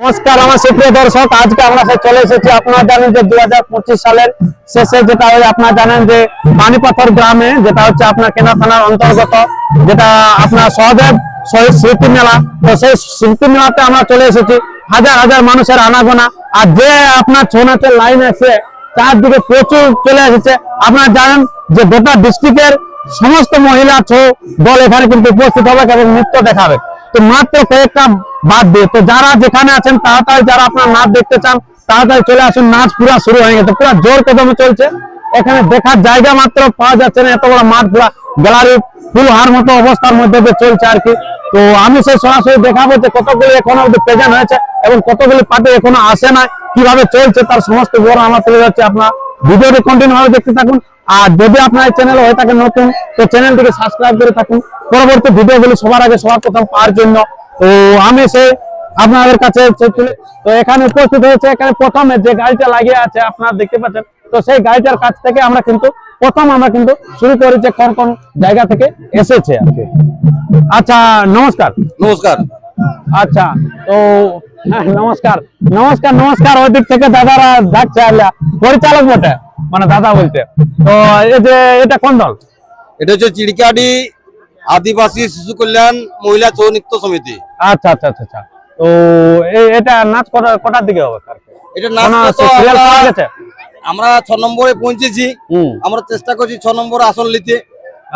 নমস্কার আমার সুপ্রিয় দর্শক, আজকে আমরা চলে এসেছি। আপনারা জানেন যে 2025 সালের শেষে যেটা হয়, আপনারা জানেন যে পানিপাথর গ্রামে, যেটা হচ্ছে আপনার কেনা থানার অন্তর্গত, যেটা আপনার সহদেব শহীদ স্মৃতি মেলা। তো সেই স্মৃতি মেলাতে আমরা চলে এসেছি। হাজার হাজার মানুষের আনাগোনা, আর যে আপনার ছৌ নাচের লাইন আছে চারদিকে প্রচুর চলে এসেছে। আপনারা জানেন যে গোটা ডিস্ট্রিক্টের সমস্ত মহিলা ছৌ দল এখানে কিন্তু উপস্থিত হবে এবং নৃত্য দেখাবে। তো মাত্র কয়েকটা বাদ দিয়ে, তো যারা যেখানে আছেন তাড়াতাড়ি, যারা আপনার নাচ দেখতে চান তাড়াতাড়ি চলে আসুন। নাচ পুরো শুরু হয়ে গেছে, পুরো জোর কদমে চলছে। এখানে দেখার জায়গা মাত্র পাওয়া যাচ্ছে না, এত বড় মাঠ, পুরো গ্যালারি ফুল হার মতো অবস্থার মধ্যে দিয়ে চলছে আর কি। তো আমি সেই সরাসরি দেখাবো যে কতগুলি এখনো অব্দি প্রেজেন্ট হয়েছে এবং কতগুলি পার্টি এখনো আসে না, কিভাবে চলছে তার সমস্ত বিবরণ আমরা তুলে যাচ্ছি। আপনার ভিডিওটি কন্টিনিউ ভাবে দেখতে থাকুন। আর যদি আপনার এই চ্যানেল হয়ে থাকে নতুন, তো চ্যানেলটিকে সাবস্ক্রাইব করে থাকুন পরবর্তী ভিডিওগুলি সবার আগে সবার প্রথম পাওয়ার জন্য। তো আমি সেই আপনাদের কাছে তো এখানে উপস্থিত হয়েছে। এখানে প্রথমে যে গাড়িটা লাগিয়ে আছে আপনারা দেখতে পাচ্ছেন, তো সেই গাড়িটার কাছ থেকে আমরা কিন্তু শুরু করেছি কোন কোন জায়গা থেকে এসেছে আর কি। আচ্ছা, নমস্কার। নমস্কার। আচ্ছা, তো নমস্কার নমস্কার নমস্কার। ওই দিক থেকে দাদারা ডাকছে, পরিচালক বটে, মানে দাদা বলতে। তো এই যে এটা কোন দল? এটা হচ্ছে চিড়িকাডি আদিবাসী শিশু কল্যাণ মহিলা ছৌ নৃত্য সমিতি। আচ্ছা আচ্ছা আচ্ছা আচ্ছা। তো এটা নাচ কটার দিকে হবে? এটা নাচ আমরা 6 নম্বরে পৌঁছেছি। আমরা চেষ্টা করছি 6 নম্বরে আসন নিতে।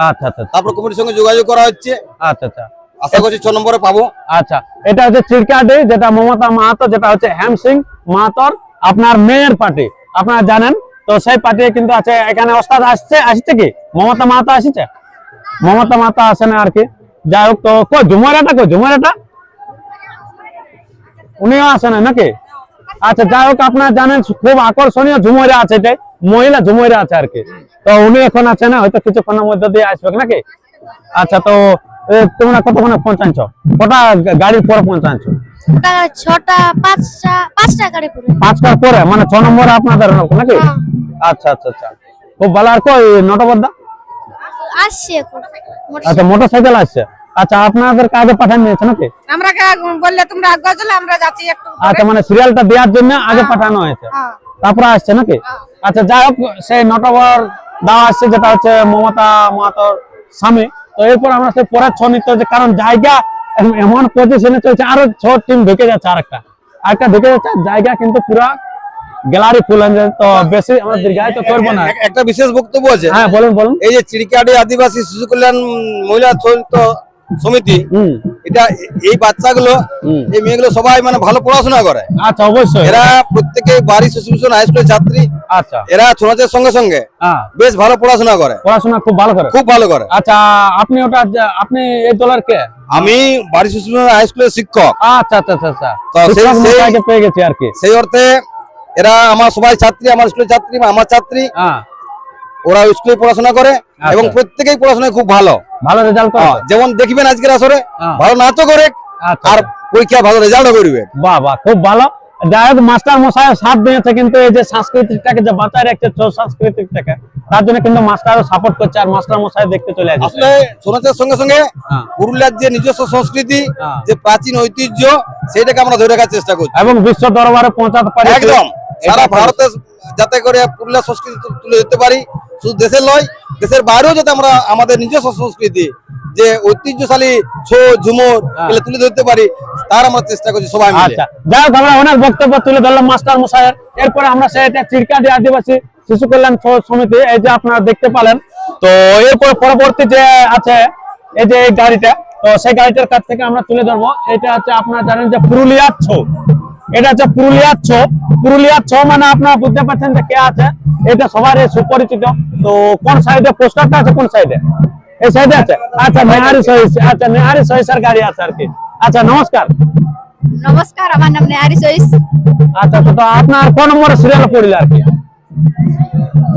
আচ্ছা আচ্ছা। তারপর কমিটির সঙ্গে যোগাযোগ করা হচ্ছে। আচ্ছা আচ্ছা, আশা করছি 6 নম্বরে পাবো। আচ্ছা, এটা হচ্ছে চিড়িকাডি, যেটা মমতা মাহাতো, যেটা হচ্ছে হেম সিং মাহাতোর আপনার মেয়ের পার্টি, আপনারা জানেন। তো সেই পার্টি কিন্তু আছে এখানে। ওস্তাদ আসছে কি? মমতা মাহাতো আসছে? মমতা মাহাতো আসে না আর কি। যাই হোক, তো ঝুমারাটা উনিও আসে না নাকি? আচ্ছা, যাই হোক, আপনারা জানেন খুব আকর্ষণীয় ঝুমুরা আছে, এটাই মহিলা ঝুমুরা আছে আর কি। তো উনি এখন আছে না, হয়তো কিছুক্ষণের মধ্যে দিয়ে আসবে নাকি। আচ্ছা, তো তোমরা কতক্ষণে পৌঁছাচ্ছ? কটা গাড়ির পরে পৌঁছাচ্ছ? 5টা গাড়ি পরে। 5টার পরে, মানে 6 নম্বরে আপনাদের নাকি? আচ্ছা আচ্ছা আচ্ছা, খুব ভালো। আর কই নটবদ্দা আসছে এখন? আচ্ছা, মোটরসাইকেল আসছে। আচ্ছা, আপনাদের কাজে পাঠানো হয়েছে নাকি? আমরা বললে তোমরা আগে চলে, আমরা যাচ্ছি একটু। আচ্ছা, মানে সিরিয়ালটা দেওয়ার জন্য আগে পাঠানো হয়েছে, তারপরে আসছে নাকি? আচ্ছা, যাই হোক, সেই নটবর দেওয়া আসছে, যেটা হচ্ছে মমতা মাহাতোর স্বামী। তো এরপর আমরা সেই পরের ছৌ নৃত্য, কারণ জায়গা এমন পজিশনে চলছে, আরো 6 টিম ঢুকে যাচ্ছে, আরেকটা ঢুকে যাচ্ছে, জায়গা কিন্তু পুরা গ্যালারি ফুল। তো বেশি আমরা দীর্ঘায়িত করবো না। একটা বিশেষ বক্তব্য আছে। হ্যাঁ, বলুন। এই যে চিড়িকাডি আদিবাসী শিশু কল্যাণ মহিলা ছৌ নৃত্য সমিতি, এটা এই বাচ্চাগুলো, এই মেয়েগুলো সবাই মানে ভালো পড়াশোনা করে। আচ্ছা, অবশ্যই। এরা প্রত্যেকে বাড়ি শিশু হাই স্কুলের ছাত্রী। আচ্ছা, এরা ছৌ নাচের সঙ্গে সঙ্গে বেশ ভালো পড়াশোনা করে, খুব ভালো করে। আচ্ছা, আপনি এই দলের কে? আমি বাড়ি শিশু হাই স্কুলের শিক্ষক। আচ্ছা আচ্ছা আচ্ছা, পেয়ে গেছি আর কি। সেই অর্থে এরা আমার সবাই ছাত্রী, আমার স্কুলের ছাত্রী, আমার ছাত্রী। ওরা স্কুলে পড়াশোনা করে এবং প্রত্যেকেই পড়াশোনায় খুব ভালো রেজাল্ট করে। যেমন দেখবেন আজকের আসরে ভালো নাচও করে, আর পরীক্ষা ভালো রেজাল্টও করবে। বাহ বাহ, খুব ভালো। যাই হোক, মাস্টার মশাই সাথ দিয়েছে, কিন্তু এই যে সংস্কৃতিটাকে যে বাঁচায় রাখছে, ছৌ সংস্কৃতিটাকে, তার জন্য কিন্তু মাস্টারও সাপোর্ট করছে, আর মাস্টার মশাই দেখতে চলে আসছে। আসলে ছৌ নাচের সঙ্গে সঙ্গে পুরুলিয়ার যে নিজস্ব সংস্কৃতি, যে প্রাচীন ঐতিহ্য, সেটাকে আমরা ধরে রাখার চেষ্টা করছি এবং বিশ্ব দরবারে পৌঁছাতে পারি। একদম সারা ভারতে, যাতে করে পুরুলিয়া সংস্কৃতি তুলে ধরতে পারি। শুধু দেশের নয়, দেশের বাইরেও যাতে আমরা আমাদের নিজস্ব সংস্কৃতি, যে ঐতিহ্যশালী ছৌ ঝুমুর, এগুলো তুলে ধরতে পারি, তার আমরা চেষ্টা করছি সবাই মিলে। আচ্ছা, যাই হোক, আমরা অনেক বক্তব্য তুলে ধরলাম মাস্টার মশাইয়ের। এরপরে আমরা সেটা চিড়িকাডি আদিবাসী শিশু কল্যাণ ছৌ সমিতি, এই যে আপনারা দেখতে পেলেন। তো এরপরে পরবর্তী যে আছে, এই যে এই গাড়িটা, তো সেই গাড়িটার কাছ থেকে আমরা তুলে ধরবো। এটা হচ্ছে আপনারা জানেন যে পুরুলিয়ার ছৌ, এটা হচ্ছে পুরুলিয়ার ছৌ মানে আপনারা বুঝতে পারছেন যে কে আছে। এটা সবার সুপরিচিত। তো কোন সাইডে পোস্টারটা আছে? কোন সাইডে? এই সাইডে আছে। আচ্ছা, নেহারি সহিসের গাড়ি আছে আর কি। আচ্ছা, নমস্কার। আমার নাম নেহারি সহিস। আচ্ছা, তো আপনার কোন নম্বরে সিরিয়াল পড়িল আর কি?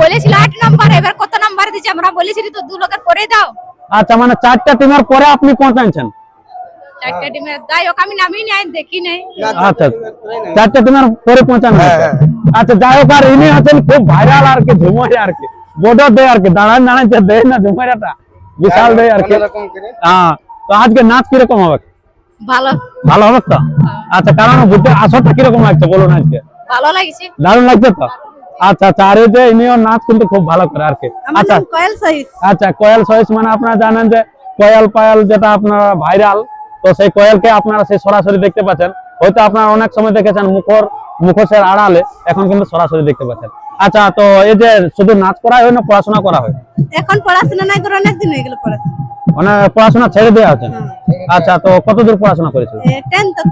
বলেছিল 8 নম্বর, এবার কত নম্বর দিছে আমরা বলেছিলি তো 2 লোকের পরে দাও। আচ্ছা, মানে 4টা টিমের পরে আপনি পৌঁছাচ্ছেন? 4টা টিমের যাই হোক, আমি নামই নাই, দেখি নাই। আচ্ছা, 4টা টিমের পরে পৌঁছানো। আচ্ছা, যাই হোক, আর ইনি আছেন খুব ভাইরাল আর কি, ঝুমুরা আর কি, বড় দেয় আর কি, দাঁড়ান দেয় না ঝুমুরাটা, বিশাল দেয় আর কি। তো আজকে নাচ কিরকম হবে? ভালো ভালো হবে তো? আচ্ছা, কারণ বুঝতে আসরটা কিরকম লাগছে বলুন আজকে? ভালো লাগছে। দারুণ লাগছে তো? আচ্ছা আচ্ছা, আর এই যে ইনিও নাচ কিন্তু খুব ভালো করে আর কি। আচ্ছা কয়েল সাইজ আচ্ছা, কোয়েল সহিস মানে আপনারা জানেন যে কোয়েল পায়েল যেটা আপনারা ভাইরাল, তো সেই কোয়েলকে আপনারা সেই সরাসরি দেখতে পাচ্ছেন। হয়তো আপনারা অনেক সময় দেখেছেন মুখোশের আড়ালে, এখন কিন্তু সরাসরি দেখতে পাচ্ছেন। আচ্ছা, তো এই যে শুধু নাচ করা হয় না পড়াশোনা করা হয়? এখন পড়াশোনা নাই করে অনেক দিন হয়ে গেল পড়াশোনা মানে পড়াশোনা ছেড়ে দেওয়া হচ্ছে? আচ্ছা, তো কতদূর পড়াশোনা করেছিল? 10 তক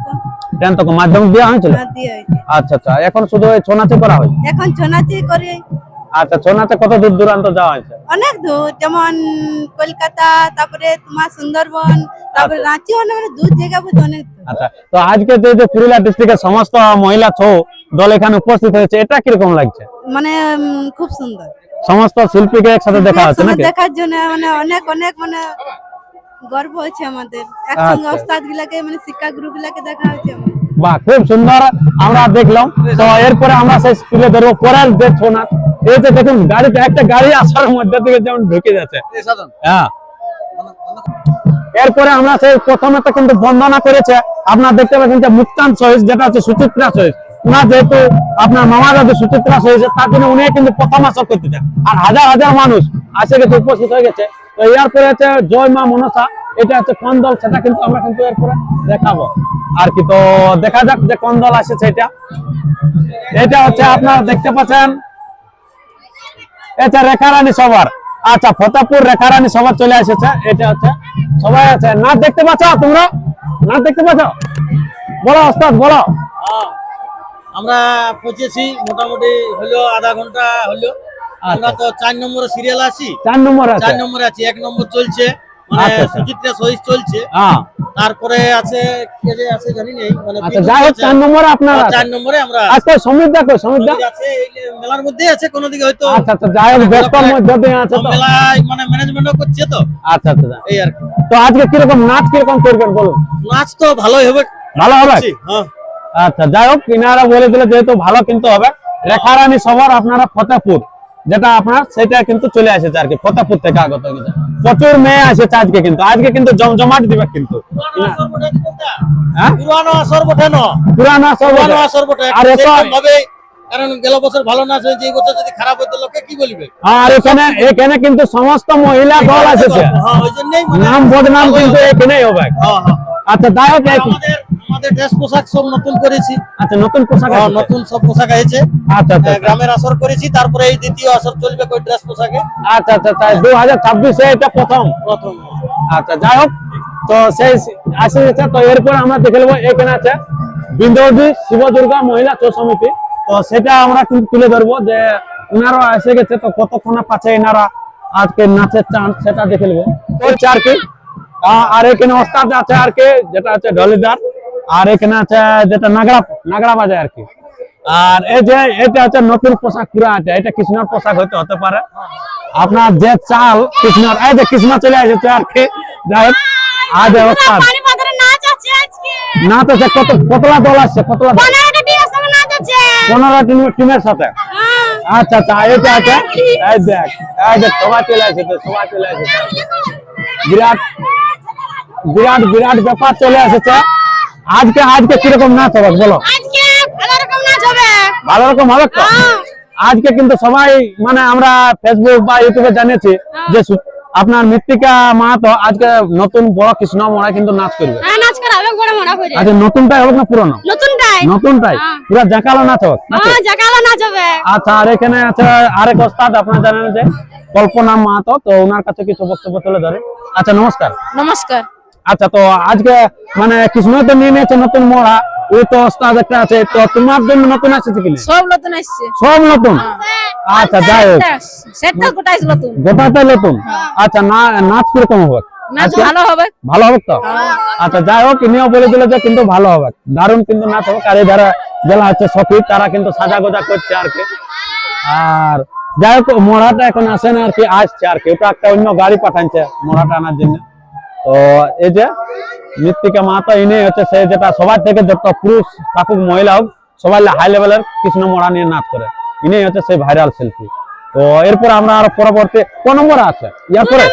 10 তক মাধ্যমিক দেওয়া হয়েছিল? দিয়ে আচ্ছা আচ্ছা, এখন শুধু এই ছৌ নাচই করা হয়? এখন ছৌ নাচই করি। আচ্ছা, ছৌ নাচে কত দূর দূরান্ত যাওয়া হয়েছে? অনেক দূর, যেমন কলকাতা, তারপরে তোমার সুন্দরবন, তারপরে রাঁচি, মানে দূর জায়গা বুঝে অনেক দূর। আচ্ছা, তো আজকে যে পুরুলিয়া ডিস্ট্রিক্টের সমস্ত মহিলা ছৌ দল এখানে উপস্থিত হয়েছে, এটা কিরকম লাগছে? মানে খুব সুন্দর, সমস্ত শিল্পীকে একসাথে দেখা হচ্ছে নাকি? দেখার জন্য মানে অনেক অনেক মানে গর্ব হচ্ছে আমাদের, একসঙ্গে আচ্ছা। ওস্তাদ গুলাকে মানে শিক্ষা গুরু গুলাকে দেখা হচ্ছে আমাদের। বাহ, খুব সুন্দর আমরা দেখলাম। তো এরপরে আমরা সেই তুলে ধরবো পরের যে ছৌ নাচ। এই যে দেখুন গাড়িতে একটা গাড়ি আসার মধ্যে থেকে যেমন ঢুকে যাচ্ছে। হ্যাঁ, এরপরে আমরা সেই প্রথমে তো কিন্তু বন্দনা করেছে, আপনারা দেখতে পাচ্ছেন যে মুক্তান সহিস, যেটা হচ্ছে সুচিত্রা সহিস। উনার যেহেতু আপনার মামা দাদু সুচিত্রা সহিস, তার জন্য উনি কিন্তু প্রথম আসর করতে চান, আর হাজার হাজার মানুষ আসে গেছে, উপস্থিত হয়ে গেছে। তো এরপরে হচ্ছে জয় মা মনসা, এটা হচ্ছে কোন দল সেটা কিন্তু আমরা কিন্তু এরপরে দেখাবো আর কি। তো দেখা যাক যে কোন দল আসেছে। এটা হচ্ছে আপনারা দেখতে পাচ্ছেন, এটা রেখারানী সবার। আচ্ছা, ফতেপুর রেখারানী সবার চলে এসেছে। এটা হচ্ছে সবাই আছে। নাচ দেখতে পাচ্ছ তোমরা? নাচ দেখতে পাচ্ছ? বলো ওস্তাদ, বলো। আমরা পৌঁছেছি, মোটামুটি হলো আধা ঘন্টা হলো। আমরা তো 4 নম্বরে সিরিয়াল আছি। 4 নম্বর আছে? 4 নম্বরে আছি, 1 নম্বর চলছে, মানে আচ্ছা, আচ্ছা। সুচিত্রা সহিস চলছে। হ্যাঁ, তারপরে আছে কে যে আছে জানি নেই, মানে আচ্ছা, যাই হোক 4 নম্বরে আপনারা আছেন। 4 নম্বরে আমরা আচ্ছা, সমীরদা কই? সমীরদা আছে এই মেলার মধ্যে আছে, কোন দিকে হয়তো আচ্ছা আচ্ছা, যাই হোক ব্যস্তর মধ্যে দিয়ে আছে তো। মেলায় মানে ম্যানেজমেন্টও করছে তো। আচ্ছা আচ্ছা, এই আর কি। তো আজকে কিরকম নাচ কিরকম করবেন বলুন? নাচ তো ভালোই হবে। ভালো হবে? হ্যাঁ, আচ্ছা, যাই হোক ইনারা বলে দিলে যেহেতু ভালো কিন্তু হবে। রেখারানী সবার আপনারা ফতেপুর যেটা আপনার সেটা কিন্তু চলে আসেছে আর কি, ফতেপুর থেকে আগত হয়ে গেছে। প্রচুর মেয়ে আসেছে আজকে, কিন্তু আজকে কিন্তু জমজমাট দিবে কিন্তু। হ্যাঁ, পুরানো আসর বটে না, পুরানো সব পুরানো আসর বটে। আর এখন ভাবে, কারণ গেল বছর ভালো নাচ হয়েছে, এই বছর যদি খারাপ হতো লোকে কি বলবে। আর এখানে কিন্তু সমস্ত মহিলা দল আসেছে, হ্যাঁ, ওই জন্যই মানে নাম বদনাম কিন্তু এখানেই হবে। হ্যাঁ, হ্যাঁ। আচ্ছা, যাই হোক আমাদের ড্রেস পোশাক সব নতুন করেছি। আচ্ছা, নতুন পোশাক হ্যাঁ, আছে? নতুন সব পোশাক আছে। আচ্ছা আচ্ছা গ্রামের আসর করেছি, তারপরে এই দ্বিতীয় আসর চলবে ওই ড্রেস পোশাকে। আচ্ছা আচ্ছা, তাই 2026-এ এটা প্রথম। আচ্ছা, যাই হোক, তো সেই আসে গেছে। তো এরপর আমরা দেখে নেবো, এখানে আছে বিন্দুজি শিব দুর্গা মহিলা ছৌ সমিতি। তো সেটা আমরা কিন্তু তুলে ধরবো যে এনারা এসে গেছে, তো কতক্ষণ পাচ্ছে এনারা আজকে নাচের চান্স সেটা দেখে নেবো হচ্ছে আর কি। আর এখানে ওস্তাদ আছে আর কি, যেটা আছে ঢলিদার, আর এখানে আছে যেটা নাগড়া বাজায় আর কি। আর এই যে এটা হচ্ছে নতুন পোশাক পুরা আছে, এটা কৃষ্ণর পোশাক হতে পারে। আপনার যে চাল কৃষ্ণর, এই যে কৃষ্ণ চলে এসেছে আর কি। যাই হোক, আজ ওস্তাদ নাচ আছে আজকে। নাচ আছে। কতলা দল আসছে? কতলা দল? 15টা টিমের সঙ্গে নাচ আছে। 15 টিমের সাথে। আচ্ছা আচ্ছা, এটা আছে। এই দেখ সবাই চলে এসেছে, সবাই চলে এসেছে। বিরাট বিরাট বিরাট ব্যাপার চলে এসেছে। আজকে কিরকম নাচ হবে বলো? আজকে ভালো রকম নাচ হবে। ভালো রকম হবে তো? আজকে কিন্তু সবাই মানে আমরা ফেসবুক বা ইউটিউবে জানিয়েছি যে আপনার মৃত্তিকা মাহাতো আজকে নতুন বড় কৃষ্ণ মরা কিন্তু নাচ করবে। হ্যাঁ, নাচ করাবে বড় মোড়া করে। আচ্ছা, নতুনটাই হবে না পুরনো? নতুনটাই পুরো জাকালো নাচ হবে নাকি? হ্যাঁ, জাকালা নাচ হবে। আচ্ছা, আর এখানে আছে আরেক ওস্তাদ, আপনারা জানেন যে কল্পনা মাহাতো, তো ওনার কাছে কিছু বক্তব্য তুলে ধরে। আচ্ছা, নমস্কার। নমস্কার। আচ্ছা, তো আজকে মানে কৃষ্ণ তো নিয়ে নিয়েছে নতুন মোড়া, ওই তো ওস্তাদ একটা আছে, তো তোমার জন্য নতুন আসছে কি? সব নতুন আসছে। সব নতুন? আচ্ছা, যাই হোক, সেটটা গোটাই নতুন। গোটাটাই নতুন। আচ্ছা, নাচ কিরকম হবে? নাচ ভালো হবে। ভালো হবে তো? আচ্ছা, যাই হোক, ইনিও বলে দিল যে কিন্তু ভালো হবে, দারুণ কিন্তু নাচ হবে। আর এই ধারা যারা হচ্ছে সখী, তারা কিন্তু সাজা গোজা করছে আর কি। আর যাই হোক, মোড়াটা এখন আসে না আর কি, আসছে আর কি। ওটা একটা অন্য গাড়ি পাঠাচ্ছে মোড়াটা আনার জন্য। তো এই যে মৃত্তিকা মাহাতো, ইনি হচ্ছে সেই যেটা সবার থেকে যত পুরুষ থাকুক মহিলা হোক সবাই হাই লেভেলের কৃষ্ণ মোড়া নিয়ে নাচ করে, ইনি হচ্ছে সেই ভাইরাল শিল্পী। তো এরপর আমরা আরো পরবর্তী কোন নম্বর আছে ইয়ার পরে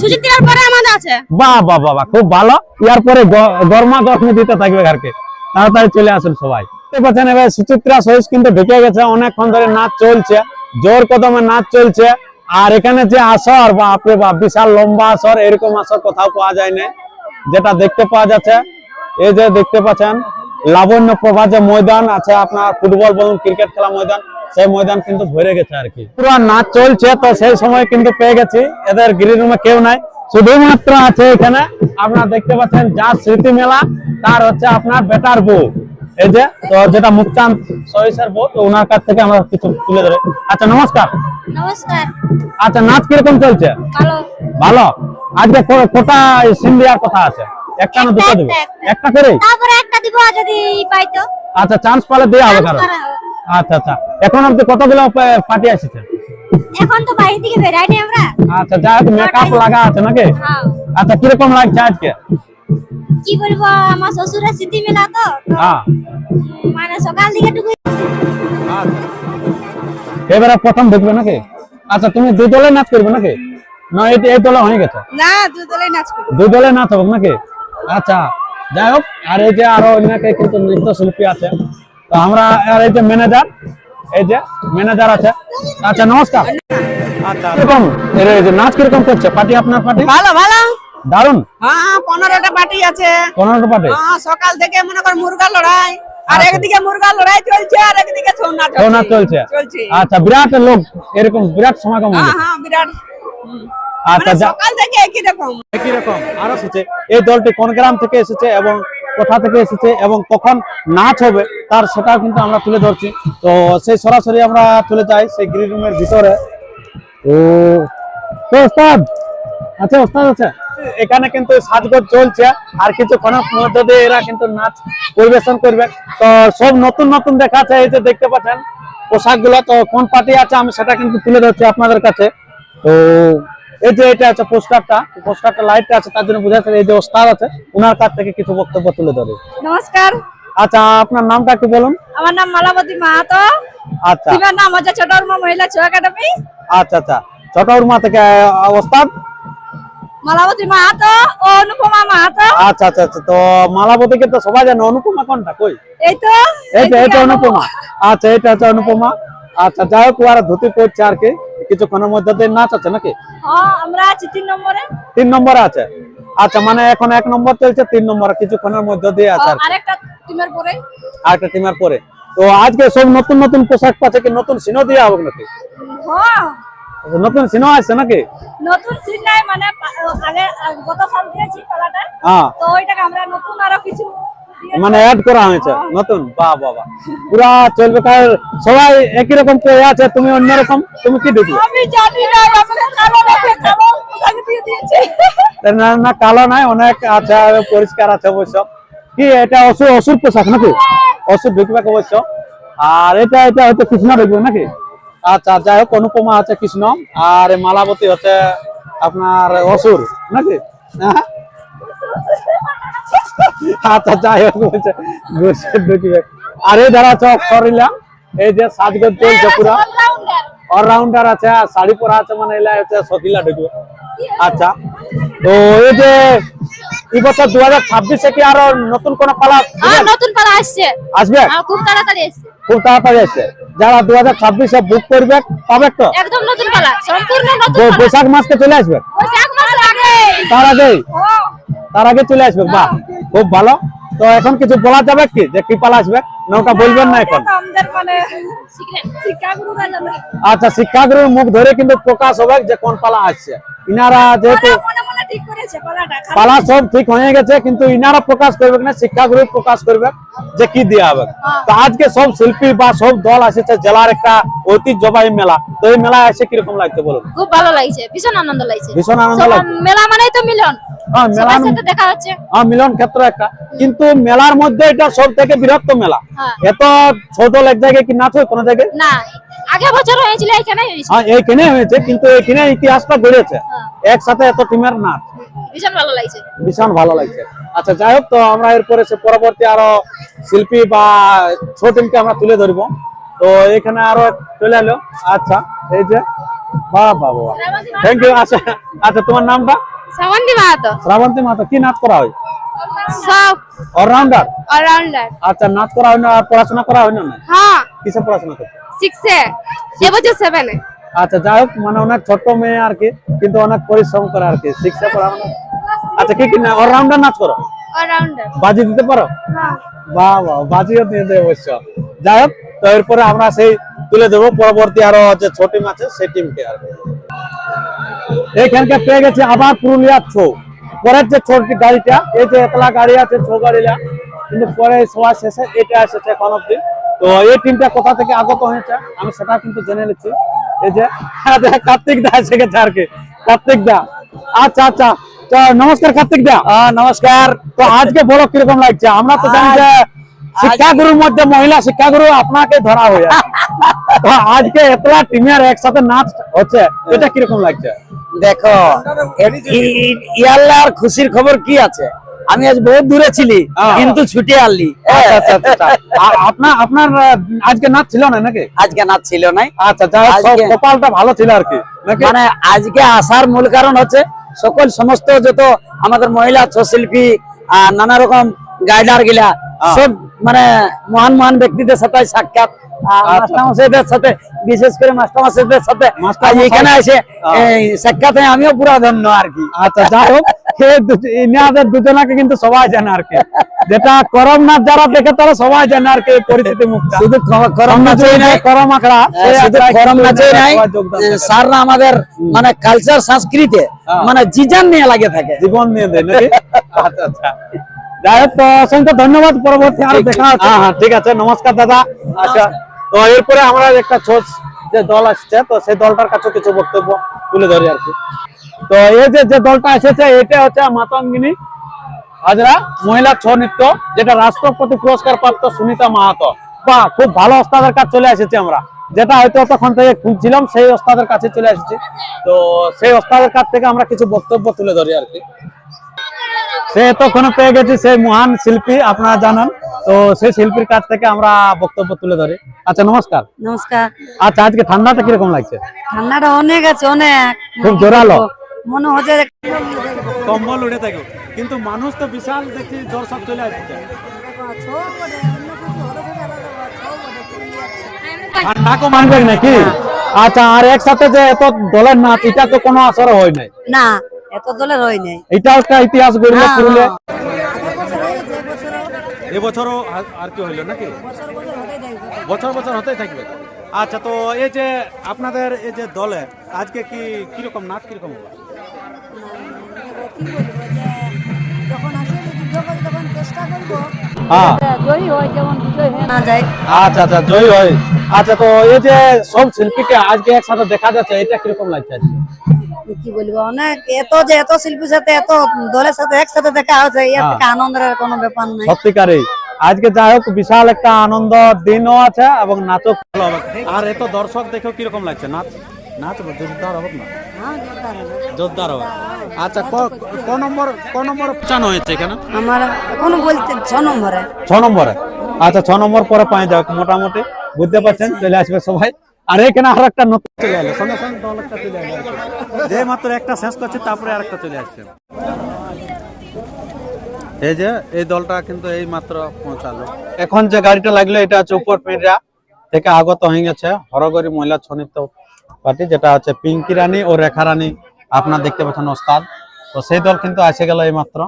সুচিত্রার পরে আমাদের আছে বাহ বাহ বাহ বাহ, খুব ভালো। ইয়ার পরে গরমা গরমে দিতে থাকবে ঘরকে, তাড়াতাড়ি চলে আসেন সবাই। দেখতে পাচ্ছেন এবার সুচিত্রা সহিস কিন্তু ঢুকে গেছে, অনেকক্ষণ ধরে নাচ চলছে, জোর কদমে নাচ চলছে। আর এখানে যে আসর বাপরে বাপ, বিশাল লম্বা আসর, এরকম আসর কোথাও পাওয়া যায় না। যেটা দেখতে পাওয়া যাচ্ছে, এই যে দেখতে পাচ্ছেন লাবণ্য প্রভা যে ময়দান আছে আপনার ফুটবল বলুন ক্রিকেট খেলা ময়দান, সেই ময়দান কিন্তু ভরে গেছে আর কি। পুরো নাচ চলছে, তো সেই সময় কিন্তু পেয়ে গেছি এদের গিরি রুমে কেউ নাই, শুধুমাত্র আছে এখানে আপনার দেখতে পাচ্ছেন যার স্মৃতি মেলা, তার হচ্ছে আপনার বেটার বউ, এই যে তো যেটা মুক্তান সহিসের বউ, তো ওনার কাছ থেকে আমরা কিছু তুলে ধরে। আচ্ছা নমস্কার। নমস্কার। আচ্ছা নাচ কিরকম চলছে? ভালো। ভালো। আজকে কটা সিন দেওয়ার কথা আছে? একটা না দুটো দেবে? একটা করে? তারপরে একটা দিব যদি পাই তো। আচ্ছা চান্স পালে দেওয়া হবে কারণ। আচ্ছা আচ্ছা, এখন অব্দি কতগুলো পার্টি আসছে? এখন তো বাইরে থেকে বেরাইনি আমরা। আচ্ছা, যা মেকআপ লাগা আছে নাকি? হ্যাঁ। আচ্ছা কিরকম লাগছে আজকে? কি বলবো, আমার শ্বশুরের স্মৃতি মেলা তো, হ্যাঁ মানে সকাল থেকে টুকু। এবারে প্রথম ঢুকবে নাকি? আচ্ছা তুমি দুই দলে নাচ করবে নাকি? না এই দলে হয়ে গেছে? না, দুই দলে নাচ করি। দুই দলে নাচ হবে নাকি? আচ্ছা যাই হোক, আর এই যে আরো অনেকে কিন্তু নৃত্য শিল্পী আছে, তো আমরা আর এই যে ম্যানেজার, এই যে ম্যানেজার আছে। আচ্ছা নমস্কার। আচ্ছা কিরকম এই যে নাচ কিরকম করছে পার্টি, আপনার পার্টি? ভালো ভালো। দারুন। হ্যাঁ 15টা পার্টি আছে। 15টা পার্টি? হ্যাঁ, সকাল থেকে মনে কর মুরগা লড়াই, আর আচ্ছা। একদিকে মুরগা লড়াই চলছে, আর একদিকে ছৌ নাচ ছৌ নাচ চলছে। চলছে। আচ্ছা বিরাট লোক, এরকম বিরাট সমাগম হ্যাঁ হয়েছে। হ্যাঁ বিরাট। আচ্ছা মানে সকাল থেকে একই রকম। একই রকম আরো এসেছে। এই দলটি কোন গ্রাম থেকে এসেছে এবং কোথা থেকে এসেছে এবং কখন নাচ হবে তার সেটাও কিন্তু আমরা তুলে ধরছি। তো সেই সরাসরি আমরা চলে যাই সেই গ্রিন রুমের ভিতরে। তো ওস্তাদ আচ্ছা, ওস্তাদ আছে এখানে কিন্তু সাজগোজ চলছে, আর কিছুক্ষণের মধ্যে দিয়ে এরা কিন্তু নাচ পরিবেশন করবে। তো সব নতুন নতুন দেখাচ্ছে, এই যে দেখতে পাচ্ছেন পোশাক গুলো। তো কোন পার্টি আছে আমি সেটা কিন্তু তুলে ধরছি আপনাদের কাছে। তো এই যে এটা আছে পোস্টারটা লাইটটা আছে, তার জন্য বোঝা যাচ্ছে এই যে ওস্তাদ আছে, ওনার কাছ থেকে কিছু বক্তব্য তুলে ধরে। নমস্কার। আচ্ছা আপনার নামটা একটু বলুন। আমার নাম মালাবতী মাহাতো। আচ্ছা তোমার নাম হচ্ছে ছোট উর্মা মহিলা ছৌ একাডেমি। আচ্ছা আচ্ছা, ছোট উর্মা থেকে ওস্তাদ মালাবতী মাহাতো ও অনুপমা মাহাতো। আচ্ছা আচ্ছা আচ্ছা, তো মালাবতীকে তো সবাই জানে, অনুপমা কোনটা কই? এই তো এটা অনুপমা। আচ্ছা এটা হচ্ছে অনুপমা। আচ্ছা যাই হোক, ওরা ধুতি পড়ছে আর কি, কিছুক্ষণের মধ্যে দিয়ে নাচ আছে নাকি? হ্যাঁ আমরা আছি 3 নম্বরে। 3 নম্বরে আছে। আচ্ছা মানে এখন 1 নম্বর চলছে, 3 নম্বরে কিছুক্ষণের মধ্যে দিয়ে আছে আর কি। আরেকটা টিমের পরে। আরেকটা টিমের পরে। তো আজকে সব নতুন নতুন পোশাক পাচ্ছে, কি নতুন সিনও দিয়ে হবে নাকি? হ্যাঁ নতুন সিনও আছে নাকি? নতুন সিন নাই, মানে আগে গত সাল দিয়েছি পালাটা, হ্যাঁ তো ওইটাকে আমরা নতুন আরো কিছু দিয়েছি। মানে অ্যাড করা হয়েছে নতুন। বাহ বাহ বাহ, পুরা চলবে। কার সবাই একই রকম করে আছে, তুমি অন্যরকম, তুমি কি দেখবে? আমি জানি না, আমাকে কালো রেখে কালো পোশাক দিয়ে দিয়েছে। না না কালো নাই, অনেক আছে, পরিষ্কার আছে অবশ্য। কি এটা অসুর পোশাক নাকি? অসুর ঢুকবে অবশ্য। আর এটা হচ্ছে কৃষ্ণ ঢুকবে নাকি? আচ্ছা যাই হোক, অনুপমা আছে কৃষ্ণ, আর মালাবতী হচ্ছে আপনার অসুর নাকি? হ্যাঁ? আচ্ছা যাই হোক বলছে ঢুকবে। আর এই ধারা আছে অক্ষরিলা, এই যে সাজগোজ চলছে পুরা অলরাউন্ডার আছে, আর শাড়ি পরা আছে, মানে এলা হচ্ছে সকিলা ঢুকবে। আচ্ছা তো এই যে এই বছর 2026-এ কি আরো নতুন কোন পালা নতুন পালা আসছে? আসবে? খুব তাড়াতাড়ি আসছে। খুব তাড়াতাড়ি আসছে। যারা 2026-এ বুক করবে পাবে তো? একদম নতুন পালা, সম্পূর্ণ নতুন পালা। বৈশাখ মাসকে চলে আসবে? বৈশাখ মাসের আগে। তার আগেই? হ্যাঁ। তার আগে চলে আসবে। বাহ খুব ভালো। তো এখন কিছু বলা যাবে কি যে কি পালা আসবে? না ওটা বলবেন না এখন? আমাদের মানে শিক্ষাগুরুরা জানে। আচ্ছা শিক্ষাগুরুর মুখ ধরে কিন্তু প্রকাশ হবে যে কোন পালা আসছে। ইনারা যেহেতু মনে মনে ঠিক করেছে পালাটা। পালা সব ঠিক হয়ে গেছে, কিন্তু ইনারা প্রকাশ করবে না, শিক্ষাগুরু প্রকাশ করবে যে কি দেওয়া হবে। তো আজকে সব শিল্পী বা সব দল আসছে, জেলার একটা ঐতিহ্যবাহী মেলা। তো এই মেলায় এসে কিরকম লাগছে বলুন? খুব ভালো লাগছে, ভীষণ আনন্দ লাগছে। ভীষণ আনন্দ লাগছে। মেলা মানেই তো মিলন। হ্যাঁ মেলার সবার সাথে দেখা হচ্ছে। হ্যাঁ মিলন ক্ষেত্র একটা, কিন্তু মেলার মধ্যে এটা সব থেকে বৃহত্ত মেলা। হ্যাঁ। এত ছোট এক জায়গায় কি নাচ হয় কোন জায়গায়? না, আগে বছর হয়েছিল এখানে হয়েছিল। হ্যাঁ এইখানে হয়েছে, কিন্তু এখানে ইতিহাসটা গড়েছে হ্যাঁ। একসাথে এত টিমের নাচ, ভীষণ ভালো লাগছে। ভীষণ ভালো লাগছে। আচ্ছা যাই হোক, তো আমরা এরপরে পরবর্তী আরো শিল্পী বা ছোট টিমকে আমরা তুলে ধরবো। তো এখানে আরো চলে এলো। আচ্ছা এই যে বাহ বাহ বাহ, থ্যাংক ইউ। আচ্ছা আচ্ছা, তোমার নামটা? শ্রাবন্তী মাহাতো। শ্রাবন্তী মাহাতো। কি নাচ করা হয়? সব অলরাউন্ডার। অলরাউন্ডার। আচ্ছা, নাচ করা হয় না আর পড়াশোনা করা হয় না? হ্যাঁ, কিসে পড়াশোনা করছো? 6 এ, এবছর 7 এ। আচ্ছা, যাই হোক, মানে অনেক ছোট মেয়ে আর কি, কিন্তু অনেক পরিশ্রম করে আর কি, শিখছে পড়াশোনা। আচ্ছা, কি কি অলরাউন্ডার নাচ করো? অলরাউন্ডার। বাজি দিতে পারো? হ্যাঁ। বাহ বাহ, বাজিও দিয়ে দেবে অবশ্য। যাই হোক, তো এরপরে আমরা সেই তুলে দেবো পরবর্তী আরো যে ছোট টিম আছে সেই টিমকে আর কি। এইখানকে পেয়ে গেছি আবার পুরুলিয়ার ছৌ। পরের যে ছোট গাড়িটা, এই যে এতলা গাড়ি আছে ছৌ গাড়িটা, কিন্তু পরে সবার শেষে এটা এসেছে এখন অব্দি। তো এই টিমটা কোথা থেকে আগত হয়েছে আমি সেটা কিন্তু জেনে নিচ্ছি। এই যে কার্তিক দা এসে গেছে আর কি, কার্তিক দা। আচ্ছা আচ্ছা, তো নমস্কার কার্তিক দা। নমস্কার। তো আজকে বড় কিরকম লাগছে? আমরা তো জানি যে শিক্ষাগুরুর মধ্যে মহিলা শিক্ষাগুরু আপনাকে ধরা হয়ে তো আজকে এতলা টিমের একসাথে নাচ হচ্ছে, এটা কিরকম লাগছে? দেখো, ইয়াল্লার খুশির খবর কি আছে, আমি আজ বহুত দূরে ছিলি কিন্তু ছুটে আনলি। আচ্ছা আচ্ছা আচ্ছা, আপনার আজকে নাচ ছিল না নাকি? আজকে নাচ ছিল নাই। আচ্ছা, যাই হোক, আজকে- কপালটা ভালো ছিল আর কি নাকি? মানে আজকে আসার মূল কারণ হচ্ছে সমস্ত যত আমাদের মহিলা ছৌ শিল্পী নানা রকম গাইডার গিলা সব মানে মহান মহান ব্যক্তিদের সাথে সাক্ষাৎ, মাস্টারমশাইদের সাথে, বিশেষ করে মাস্টারমশাইদের সাথে আজ এখানে এসে এই সাক্ষাৎ হয়ে আমিও পুরা ধন্য আর কি। আচ্ছা, যাই হোক, ইনাদের দুজনাকে কিন্তু সবাই জানে আর কি, যেটা করম নাচ যারা দেখে তারা সবাই জানে আর কি পরিচিতি মুক্ত। শুধু করম নাচই নাই, করম আখড়া, শুধু করম নাচই নাই, স্যাররা আমাদের মানে কালচার সংস্কৃতি মানে জিজান নিয়ে লাগে থাকে, জীবন নিয়ে দেয় নাকি? আচ্ছা আচ্ছা, যাই হোক, তো অসংখ্য ধন্যবাদ। পরবর্তী আরো দেখা হচ্ছে। হ্যাঁ ঠিক আছে, নমস্কার দাদা। আচ্ছা, তো এরপরে আমরা একটা ছোট যে দল আসছে, তো সেই দলটার কাছে কিছু বক্তব্য তুলে ধরি আর কি। তো এই যে দলটা এসেছে, এটা হচ্ছে মাতঙ্গিনী হাজরা মহিলা ছৌ নৃত্য, যেটা রাষ্ট্রপতি পুরস্কার প্রাপ্ত সুনিতা মাহাতো। বাহ, খুব ভালো ওস্তাদের কাছে চলে এসেছি আমরা, যেটা হয়তো তখন থেকে খুঁজছিলাম, সেই ওস্তাদের কাছে চলে এসেছি। তো সেই ওস্তাদের কাছ থেকে আমরা কিছু বক্তব্য তুলে ধরি আর কি। সে তখন পেয়ে গেছি সেই মহান শিল্পী, আপনারা জানেন, তো সেই শিল্পীর কাছ থেকে আমরা বক্তব্য তুলে ধরি। আচ্ছা, নমস্কার। নমস্কার। আচ্ছা, আজকে ঠান্ডাটা কিরকম লাগছে? ঠান্ডাটা অনেক আছে, অনেক খুব জোরালো মনে হচ্ছে কম্বল উড়ে থাকে, কিন্তু মানুষ তো বিশাল দেখি দর্শক চলে আসছে। ঠান্ডা কো মানবে নাকি? আচ্ছা, আর একসাথে যে এত দলের নাচ, এটা তো কোনো আসর হয় নাই না, এত দলের হয় নাই। এটা একটা ইতিহাস গড়ল পুরুলিয়া। বছর এবছরও আর কি হইলো নাকি? বছর বছর হতেই থাকবে। আচ্ছা, তো এই যে আপনাদের এই যে দলে আজকে কিরকম নাচ কিরকম হলো? হ্যাঁ, আচ্ছা আচ্ছা, জয়ী হয়। আচ্ছা, তো এই যে সব শিল্পীকে আজকে একসাথে দেখা যাচ্ছে, এটা কিরকম লাগছে আজকে? কি বলবো, অনেক এত শিল্পীর সাথে এত দলের সাথে একসাথে দেখা হচ্ছে, এর থেকে আনন্দের আর কোনো ব্যাপার নাই। সত্যিকারই আজকে যাই হোক বিশাল একটা আনন্দ দিনও আছে এবং নাচও ভালো হবে। আর এত দর্শক দেখেও কিরকম লাগছে? নাচ জোরদার হবে না? জোরদার হবে। আচ্ছা, ক নম্বর পৌঁছানো হয়েছে এখানে? আমার এখনো বলতে 6 নম্বরে। 6 নম্বরে। আচ্ছা, 6 নম্বর পরে পাই যাক, মোটামুটি বুঝতে পারছেন, চলে আসবে সবাই। আর এখানে আর একটা নতুন চলে এলো, সঙ্গে সঙ্গে দল একটা চলে এলো, যে মাত্র একটা শেষ করছে তারপরে আরেকটা চলে আসছে। এই যে এই দলটা কিন্তু এই মাত্র পৌঁছালো। এখন যে গাড়িটা লাগলো এটা হচ্ছে উপর পিঁড়া থেকে আগত হয়ে গেছে হরগরি মহিলা ছৌ নৃত্য পার্টি, যেটা হচ্ছে পিঙ্কি রানী ও রেখা রানী, আপনার দেখতে পাচ্ছেন ওস্তাদ। তো সেই দল কিন্তু এসে গেল এই মাত্র।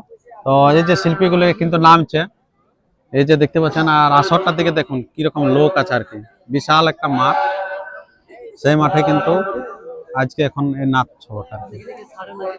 তো এই যে শিল্পীগুলো কিন্তু নামছে, এই যে দেখতে পাচ্ছেন। আর আসরটার দিকে দেখুন কিরকম লোক আছে আর কি, বিশাল একটা মাঠ, সেই মাঠে কিন্তু আজকে এখন এই নাচ হবে আর কি।